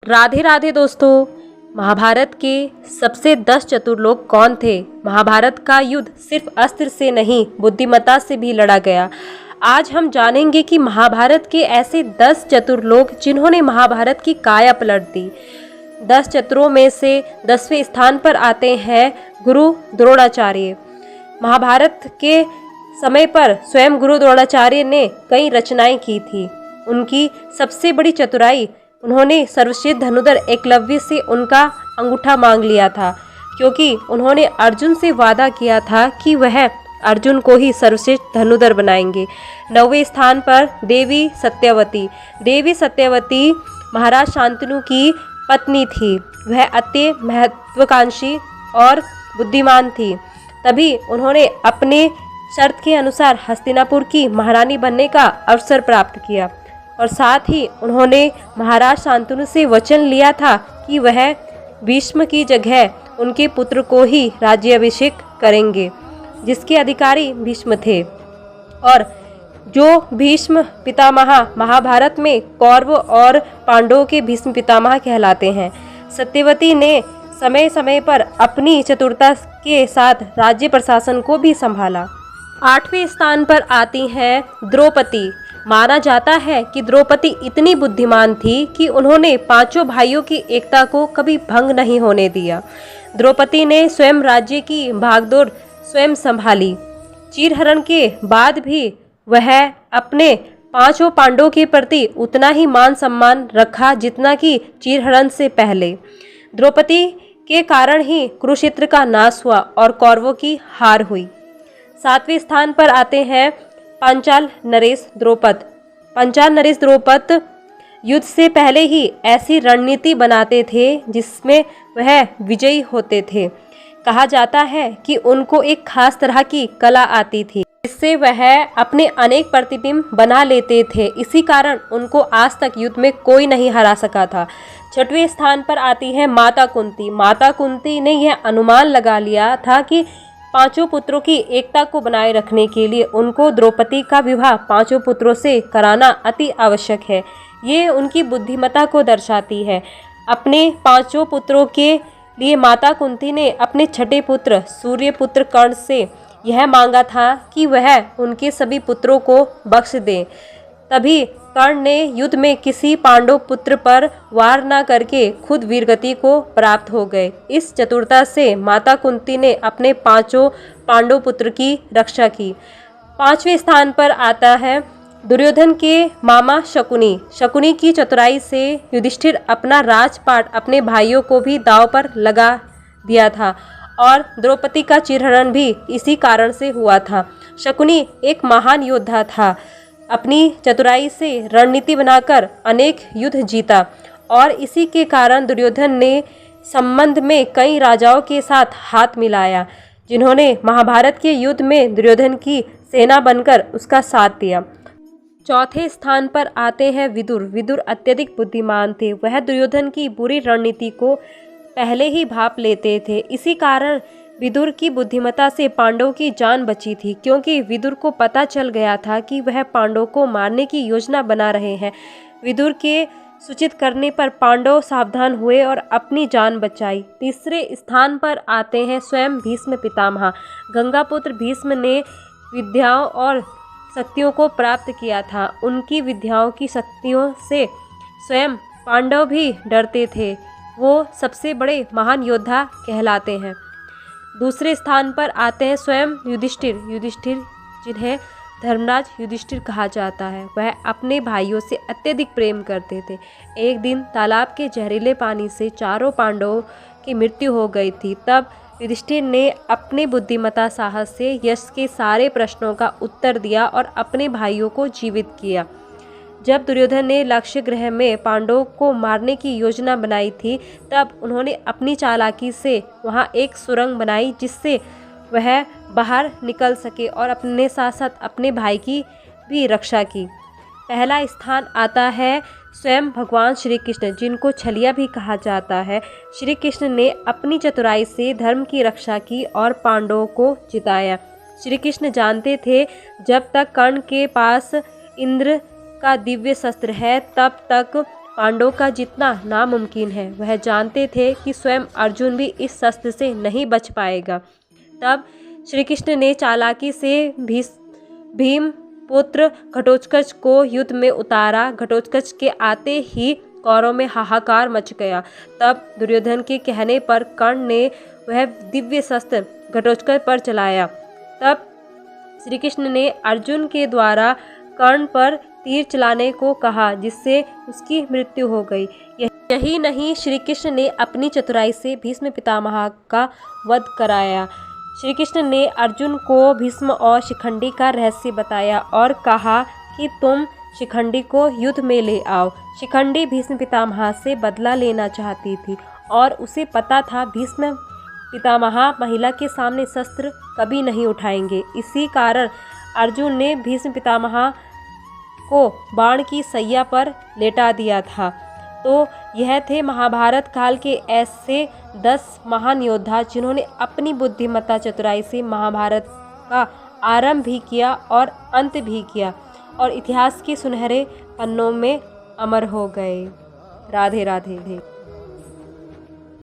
राधे राधे दोस्तों। महाभारत के सबसे 10 चतुर लोग कौन थे? महाभारत का युद्ध सिर्फ अस्त्र से नहीं, बुद्धिमत्ता से भी लड़ा गया। आज हम जानेंगे कि महाभारत के ऐसे 10 चतुर लोग जिन्होंने महाभारत की काया पलट दी। 10 चतुरों में से 10वें स्थान पर आते हैं गुरु द्रोणाचार्य। महाभारत के समय पर स्वयं गुरु द्रोणाचार्य ने कई रचनाएं की थी। उनकी सबसे बड़ी चतुराई, उन्होंने सर्वश्रेष्ठ धनुधर एकलव्य से उनका अंगूठा मांग लिया था, क्योंकि उन्होंने अर्जुन से वादा किया था कि वह अर्जुन को ही सर्वश्रेष्ठ धनुधर बनाएंगे। 9वें स्थान पर देवी सत्यवती। देवी सत्यवती महाराज शांतनु की पत्नी थी। वह अति महत्वाकांक्षी और बुद्धिमान थी, तभी उन्होंने अपने शर्त के अनुसार हस्तिनापुर की महारानी बनने का अवसर प्राप्त किया और साथ ही उन्होंने महाराज शांतनु से वचन लिया था कि वह भीष्म की जगह उनके पुत्र को ही राज्याभिषेक करेंगे, जिसके अधिकारी भीष्म थे। और जो भीष्म पितामह महाभारत में कौरव और पांडवों के भीष्म पितामह कहलाते हैं। सत्यवती ने समय समय पर अपनी चतुरता के साथ राज्य प्रशासन को भी संभाला। 8वें स्थान पर आती हैं द्रौपदी। माना जाता है कि द्रौपदी इतनी बुद्धिमान थी कि उन्होंने पांचों भाइयों की एकता को कभी भंग नहीं होने दिया। द्रौपदी ने स्वयं राज्य की भागदौड़ स्वयं संभाली। चीरहरण के बाद भी वह अपने पांचों पांडवों के प्रति उतना ही मान सम्मान रखा जितना कि चीरहरण से पहले। द्रौपदी के कारण ही कुरुक्षेत्र का नाश हुआ और कौरवों की हार हुई। 7वें स्थान पर आते हैं पांचाल नरेश द्रौपद। पांचाल नरेश द्रौपद युद्ध से पहले ही ऐसी रणनीति बनाते थे जिसमें वह विजयी होते थे। कहा जाता है कि उनको एक खास तरह की कला आती थी, इससे वह अपने अनेक प्रतिबिंब बना लेते थे। इसी कारण उनको आज तक युद्ध में कोई नहीं हरा सका था। 6वें स्थान पर आती है माता कुंती। माता कुंती ने यह अनुमान लगा लिया था कि पांचों पुत्रों की एकता को बनाए रखने के लिए उनको द्रौपदी का विवाह पांचों पुत्रों से कराना अति आवश्यक है। ये उनकी बुद्धिमत्ता को दर्शाती है। अपने पांचों पुत्रों के लिए माता कुंती ने अपने छठे पुत्र सूर्यपुत्र कर्ण से यह मांगा था कि वह उनके सभी पुत्रों को बख्श दे। तभी कर्ण ने युद्ध में किसी पांडव पुत्र पर वार न करके खुद वीरगति को प्राप्त हो गए। इस चतुरता से माता कुंती ने अपने पांचों पांडव पुत्र की रक्षा की। 5वें स्थान पर आता है दुर्योधन के मामा शकुनी। शकुनी की चतुराई से युधिष्ठिर अपना राजपाट अपने भाइयों को भी दांव पर लगा दिया था और द्रौपदी का चीरहरण भी इसी कारण से हुआ था। शकुनी एक महान योद्धा था। अपनी चतुराई से रणनीति बनाकर अनेक युद्ध जीता और इसी के कारण दुर्योधन ने संबंध में कई राजाओं के साथ हाथ मिलाया, जिन्होंने महाभारत के युद्ध में दुर्योधन की सेना बनकर उसका साथ दिया। 4थे स्थान पर आते हैं विदुर। विदुर अत्यधिक बुद्धिमान थे। वह दुर्योधन की बुरी रणनीति को पहले ही भांप लेते थे। इसी कारण विदुर की बुद्धिमत्ता से पांडवों की जान बची थी, क्योंकि विदुर को पता चल गया था कि वह पांडवों को मारने की योजना बना रहे हैं। विदुर के सूचित करने पर पांडव सावधान हुए और अपनी जान बचाई। 3रे स्थान पर आते हैं स्वयं भीष्म पितामह। गंगापुत्र भीष्म ने विद्याओं और शक्तियों को प्राप्त किया था। उनकी विद्याओं की शक्तियों से स्वयं पांडव भी डरते थे। वो सबसे बड़े महान योद्धा कहलाते हैं। 2रे स्थान पर आते हैं स्वयं युधिष्ठिर। युधिष्ठिर जिन्हें धर्मराज युधिष्ठिर कहा जाता है, वह अपने भाइयों से अत्यधिक प्रेम करते थे। एक दिन तालाब के जहरीले पानी से चारों पांडवों की मृत्यु हो गई थी। तब युधिष्ठिर ने अपने बुद्धिमत्ता साहस से यश के सारे प्रश्नों का उत्तर दिया और अपने भाइयों को जीवित किया। जब दुर्योधन ने लक्ष्य ग्रह में पांडवों को मारने की योजना बनाई थी, तब उन्होंने अपनी चालाकी से वहां एक सुरंग बनाई जिससे वह बाहर निकल सके और अपने साथ साथ अपने भाई की भी रक्षा की। पहला स्थान आता है स्वयं भगवान श्री कृष्ण, जिनको छलिया भी कहा जाता है। श्री कृष्ण ने अपनी चतुराई से धर्म की रक्षा की और पांडवों को जिताया। श्री कृष्ण जानते थे जब तक कर्ण के पास इंद्र का दिव्य शस्त्र है, तब तक पांडवों का जितना नामुमकिन है। वह जानते थे कि स्वयं अर्जुन भी इस शस्त्र से नहीं बच पाएगा। तब श्री कृष्ण ने चालाकी से भीम पुत्र घटोत्कच को युद्ध में उतारा। घटोत्कच के आते ही कौरवों में हाहाकार मच गया। तब दुर्योधन के कहने पर कर्ण ने वह दिव्य शस्त्र घटोत्कच पर चलाया। तब श्री कृष्ण ने अर्जुन के द्वारा कर्ण पर तीर चलाने को कहा, जिससे उसकी मृत्यु हो गई। यही नहीं, श्री कृष्ण ने अपनी चतुराई से भीष्म पितामह का वध कराया। श्री कृष्ण ने अर्जुन को भीष्म और शिखंडी का रहस्य बताया और कहा कि तुम शिखंडी को युद्ध में ले आओ। शिखंडी भीष्म पितामह से बदला लेना चाहती थी और उसे पता था भीष्म पितामह महिला के सामने शस्त्र कभी नहीं उठाएंगे। इसी कारण अर्जुन ने भीष्म पितामह को बाण की सैया पर लेटा दिया था। तो यह थे महाभारत काल के ऐसे 10 महान योद्धा जिन्होंने अपनी बुद्धिमत्ता चतुराई से महाभारत का आरंभ भी किया और अंत भी किया और इतिहास के सुनहरे पन्नों में अमर हो गए। राधे राधे।